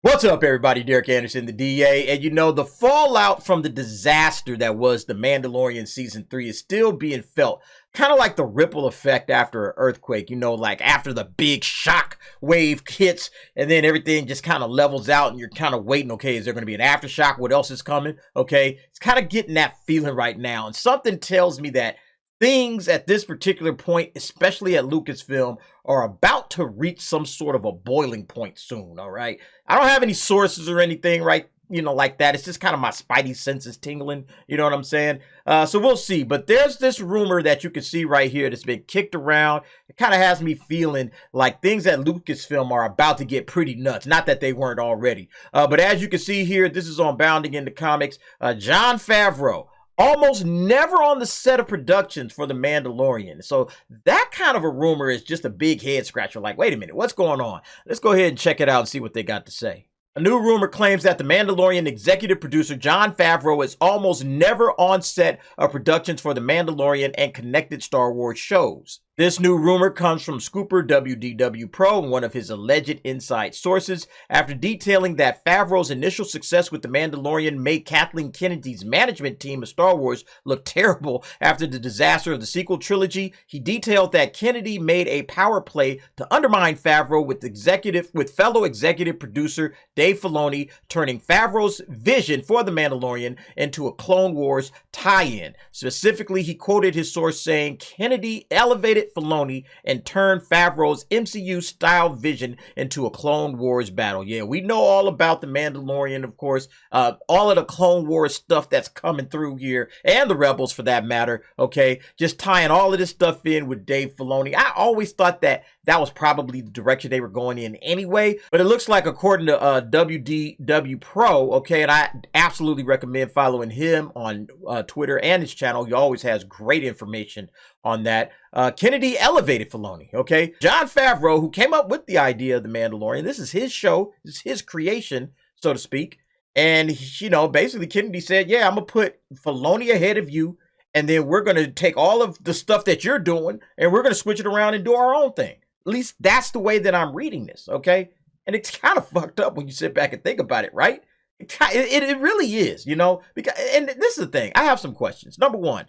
What's up, everybody? Derek Anderson, the DA. And you know, the fallout from the disaster that was The Mandalorian Season 3 is still being felt. Kind of like the ripple effect after an earthquake, you know, like after the big shock wave hits and then everything just kind of levels out and you're kind of waiting, okay, is there going to be an aftershock? What else is coming? Okay, it's kind of getting that feeling right now. And something tells me that things at this particular point, especially at Lucasfilm, are about to reach some sort of a boiling point soon, all right? I don't have any sources or anything, right? You know, like that. It's just kind of my spidey senses tingling, you know what I'm saying? So we'll see. But there's this rumor that you can see right here that's been kicked around. It kind of has me feeling like things at Lucasfilm are about to get pretty nuts. Not that they weren't already. But as you can see here, this is on Bounding into Comics. Jon Favreau, almost never on the set of productions for The Mandalorian. So that kind of a rumor is just a big head scratcher. Like, wait a minute, what's going on? Let's go ahead and check it out and see what they got to say. A new rumor claims that The Mandalorian executive producer Jon Favreau is almost never on set of productions for The Mandalorian and connected Star Wars shows. This new rumor comes from Scooper WDW Pro, one of his alleged inside sources, after detailing that Favreau's initial success with The Mandalorian made Kathleen Kennedy's management team of Star Wars look terrible after the disaster of the sequel trilogy. He detailed that Kennedy made a power play to undermine Favreau with fellow executive producer Dave Filoni, turning Favreau's vision for The Mandalorian into a Clone Wars tie-in. Specifically, he quoted his source saying, "Kennedy elevated Filoni and turned Favreau's MCU-style vision into a Clone Wars battle." Yeah, we know all about The Mandalorian, of course, all of the Clone Wars stuff that's coming through here, and the Rebels for that matter, okay? Just tying all of this stuff in with Dave Filoni. I always thought that was probably the direction they were going in anyway, but it looks like, according to WDW Pro, okay, and I absolutely recommend following him on Twitter and his channel. He always has great information on that. Kennedy elevated Filoni, okay? Jon Favreau, who came up with the idea of The Mandalorian, this is his show, this is his creation, so to speak, and, you know, basically Kennedy said, yeah, I'm gonna put Filoni ahead of you, and then we're gonna take all of the stuff that you're doing, and we're gonna switch it around and do our own thing. At least that's the way that I'm reading this, okay? And it's kind of fucked up when you sit back and think about it, right? It really is, you know? Because, and this is the thing. I have some questions. Number one,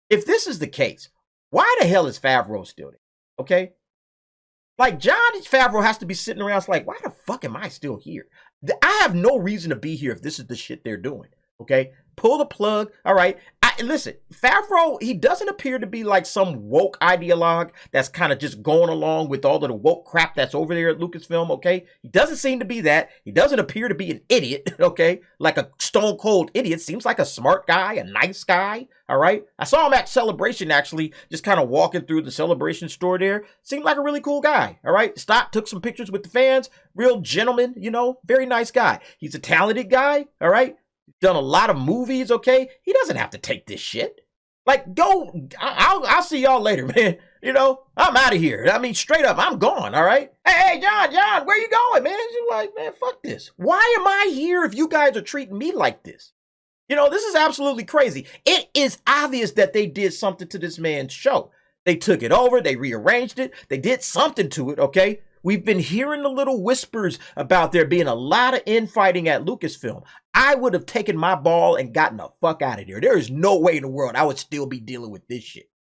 if this is the case, why the hell is Favreau still there? Okay? Like, Jon Favreau has to be sitting around like, why the fuck am I still here? I have no reason to be here if this is the shit they're doing. Okay? Pull the plug. All right. Listen, Favreau, he doesn't appear to be like some woke ideologue that's kind of just going along with all of the woke crap that's over there at Lucasfilm, okay? He doesn't seem to be that. He doesn't appear to be an idiot, okay? Like a stone cold idiot. Seems like a smart guy, a nice guy, all right? I saw him at Celebration, actually, just kind of walking through the Celebration store there. Seemed like a really cool guy, all right? Stopped, took some pictures with the fans. Real gentleman, you know, very nice guy. He's a talented guy, all right? Done a lot of movies, okay? He doesn't have to take this shit. Like, go, I'll see y'all later, man. You know, I'm out of here. I mean, straight up, I'm gone, all right? Hey, Jon, where you going, man? You're like, man, fuck this. Why am I here if you guys are treating me like this? You know, this is absolutely crazy. It is obvious that they did something to this man's show. They took it over, they rearranged it, they did something to it, okay? We've been hearing the little whispers about there being a lot of infighting at Lucasfilm. I would have taken my ball and gotten the fuck out of there. There is no way in the world I would still be dealing with this shit.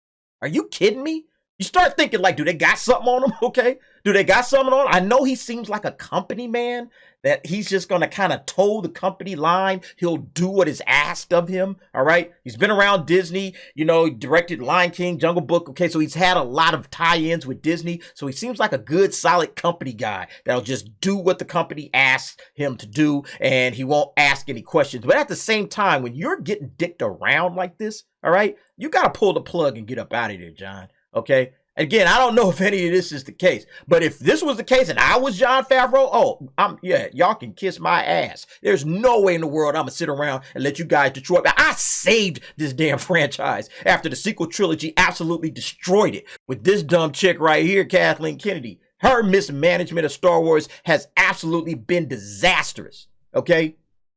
Are you kidding me? You start thinking like, do they got something on him, okay? Do they got something on him? I know he seems like a company man, that he's just going to kind of toe the company line. He'll do what is asked of him, all right? He's been around Disney, you know, he directed Lion King, Jungle Book, okay? So he's had a lot of tie-ins with Disney. So he seems like a good, solid company guy that'll just do what the company asks him to do, and he won't ask any questions. But at the same time, when you're getting dicked around like this, all right, you got to pull the plug and get up out of there, Jon, okay? Again, I don't know if any of this is the case, but if this was the case and I was Jon Favreau, yeah, y'all can kiss my ass. There's no way in the world I'm gonna sit around and let you guys destroy it. I saved this damn franchise after the sequel trilogy absolutely destroyed it with this dumb chick right here, Kathleen Kennedy. Her mismanagement of Star Wars has absolutely been disastrous, okay?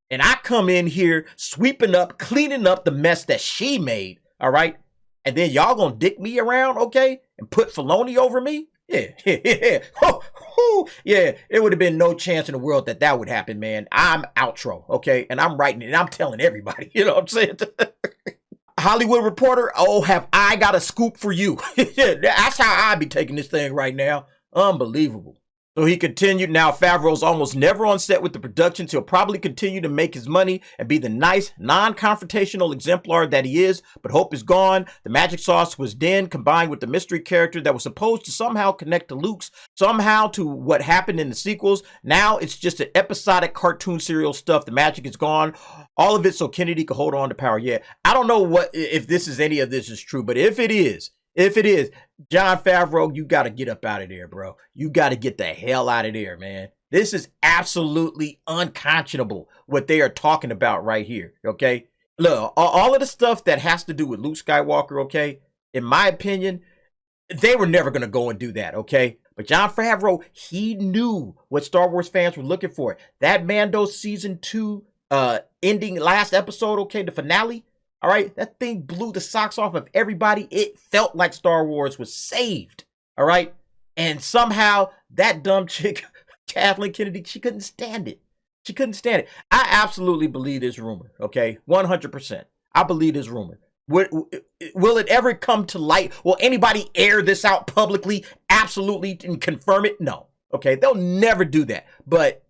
And I come in here sweeping up, cleaning up the mess that she made, all right? And then y'all gonna dick me around, okay? And put Filoni over me? Yeah, yeah. Yeah, it would have been no chance in the world that that would happen, man. I'm outro, okay? And I'm writing it and I'm telling everybody, you know what I'm saying? Hollywood Reporter, oh, have I got a scoop for you? That's how I be taking this thing right now. Unbelievable. So he continued, now Favreau's almost never on set with the production. He'll probably continue to make his money and be the nice, non-confrontational exemplar that he is, but hope is gone. The magic sauce was then combined with the mystery character that was supposed to somehow connect to Luke's, somehow to what happened in the sequels. Now it's just an episodic cartoon serial stuff. The magic is gone. All of it so Kennedy could hold on to power. Yeah, I don't know if this is any of this is true, but if it is, Jon Favreau, you got to get up out of there, bro. You got to get the hell out of there, man. This is absolutely unconscionable what they are talking about right here, okay? Look, all of the stuff that has to do with Luke Skywalker, okay, in my opinion, they were never going to go and do that, okay? But Jon Favreau, he knew what Star Wars fans were looking for. That Mando Season 2 ending last episode, okay, the finale, all right, that thing blew the socks off of everybody. It felt like Star Wars was saved, all right? And somehow that dumb chick, Kathleen Kennedy, she couldn't stand it. She couldn't stand it. I absolutely believe this rumor, okay? 100%. I believe this rumor. Will it ever come to light? Will anybody air this out publicly, absolutely, and confirm it? No, okay? They'll never do that. But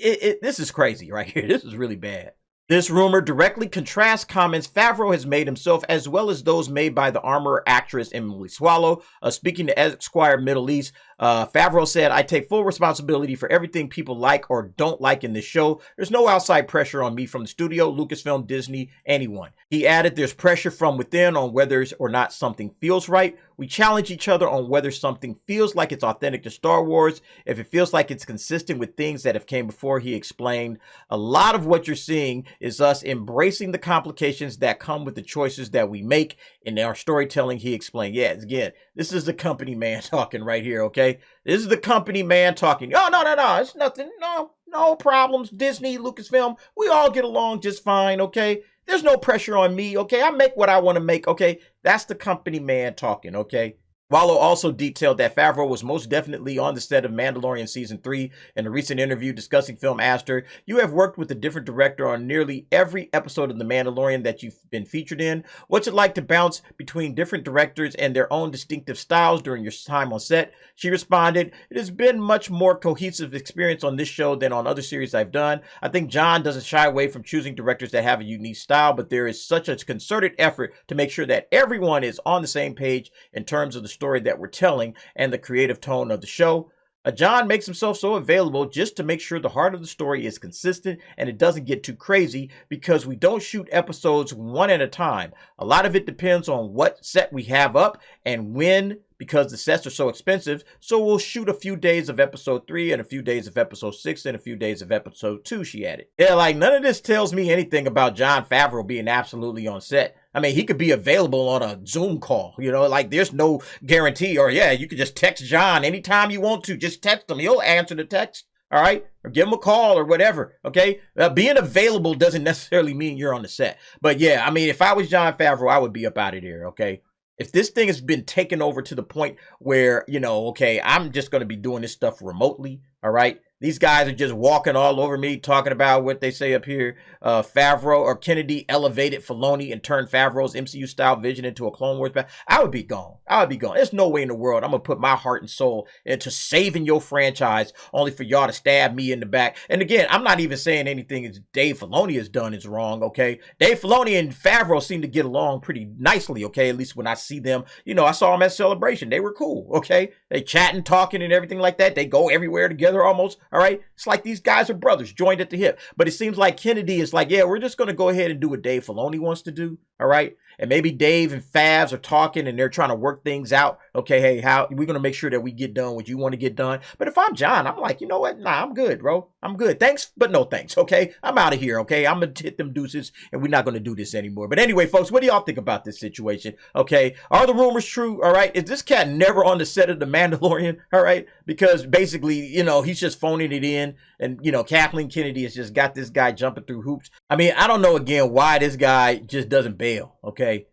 this is crazy right here. This is really bad. This rumor directly contrasts comments Favreau has made himself, as well as those made by the armorer actress Emily Swallow. Speaking to Esquire Middle East, Favreau said, I take full responsibility for everything people like or don't like in this show. There's no outside pressure on me from the studio, Lucasfilm, Disney, anyone. He added, there's pressure from within on whether or not something feels right. We challenge each other on whether something feels like it's authentic to Star Wars, if it feels like it's consistent with things that have came before, he explained. A lot of what you're seeing is us embracing the complications that come with the choices that we make in our storytelling, he explained. Yeah, again, this is the company man talking right here, okay? This is the company man talking. Oh, no, it's nothing. No problems. Disney, Lucasfilm, we all get along just fine, okay? There's no pressure on me, okay? I make what I want to make, okay? That's the company man talking, okay? Wallow also detailed that Favreau was most definitely on the set of Mandalorian Season 3. In a recent interview discussing film, asked her, you have worked with a different director on nearly every episode of The Mandalorian that you've been featured in. What's it like to bounce between different directors and their own distinctive styles during your time on set? She responded, it has been much more cohesive experience on this show than on other series I've done. I think Jon doesn't shy away from choosing directors that have a unique style, but there is such a concerted effort to make sure that everyone is on the same page in terms of the story that we're telling and the creative tone of the show. Jon makes himself so available just to make sure the heart of the story is consistent and it doesn't get too crazy, because we don't shoot episodes one at a time. A lot of it depends on what set we have up and when, because the sets are so expensive. So we'll shoot a few days of episode 3 and a few days of episode 6 and a few days of episode 2, she added. Yeah, like none of this tells me anything about Jon Favreau being absolutely on set. I mean, he could be available on a Zoom call, you know, like there's no guarantee. Or yeah, you could just text Jon anytime you want to. Just text him. He'll answer the text. All right. Or give him a call or whatever. Okay. Being available doesn't necessarily mean you're on the set. But yeah, I mean, if I was Jon Favreau, I would be up out of there. Okay. If this thing has been taken over to the point where, you know, okay, I'm just going to be doing this stuff remotely. All right. These guys are just walking all over me, talking about what they say up here. Favreau or Kennedy elevated Filoni and turned Favreau's MCU-style vision into a Clone Wars. I would be gone. There's no way in the world I'm going to put my heart and soul into saving your franchise only for y'all to stab me in the back. And again, I'm not even saying anything Dave Filoni has done is wrong, okay? Dave Filoni and Favreau seem to get along pretty nicely, okay? At least when I see them. You know, I saw them at Celebration. They were cool, okay? They chatting, talking, and everything like that. They go everywhere together almost. All right. It's like these guys are brothers joined at the hip. But it seems like Kennedy is like, yeah, we're just going to go ahead and do what Dave Filoni wants to do. All right. And maybe Dave and Favs are talking and they're trying to work things out. Okay, hey, how we're going to make sure that we get done what you want to get done. But if I'm Jon, I'm like, you know what? Nah, I'm good, bro. I'm good. Thanks, but no thanks. Okay, I'm out of here. Okay, I'm going to hit them deuces and we're not going to do this anymore. But anyway, folks, what do y'all think about this situation? Okay, are the rumors true? All right, is this cat never on the set of The Mandalorian? All right, because basically, you know, he's just phoning it in. And, you know, Kathleen Kennedy has just got this guy jumping through hoops. I mean, I don't know, again, why this guy just doesn't bail, okay?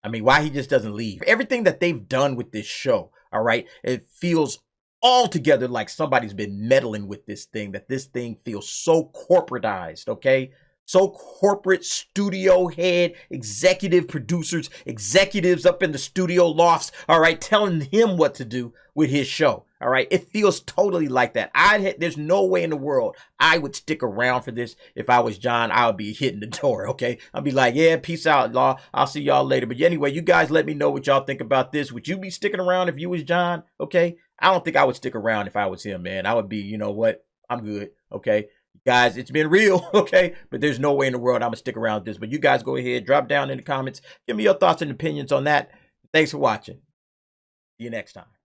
I mean, why he just doesn't leave. Everything that they've done with this show, all right, it feels altogether like somebody's been meddling with this thing, that this thing feels so corporatized, okay? So corporate, studio head, executive producers, executives up in the studio lofts, all right, telling him what to do with his show, all right? It feels totally like that. There's no way in the world I would stick around for this. If I was Jon, I would be hitting the door, okay? I'd be like, yeah, peace out, law. I'll see y'all later. But anyway, you guys let me know what y'all think about this. Would you be sticking around if you was Jon, okay? I don't think I would stick around if I was him, man. I would be, you know what? I'm good, okay? Guys, it's been real, okay? But there's no way in the world I'm going to stick around with this. But you guys go ahead, drop down in the comments. Give me your thoughts and opinions on that. Thanks for watching. See you next time.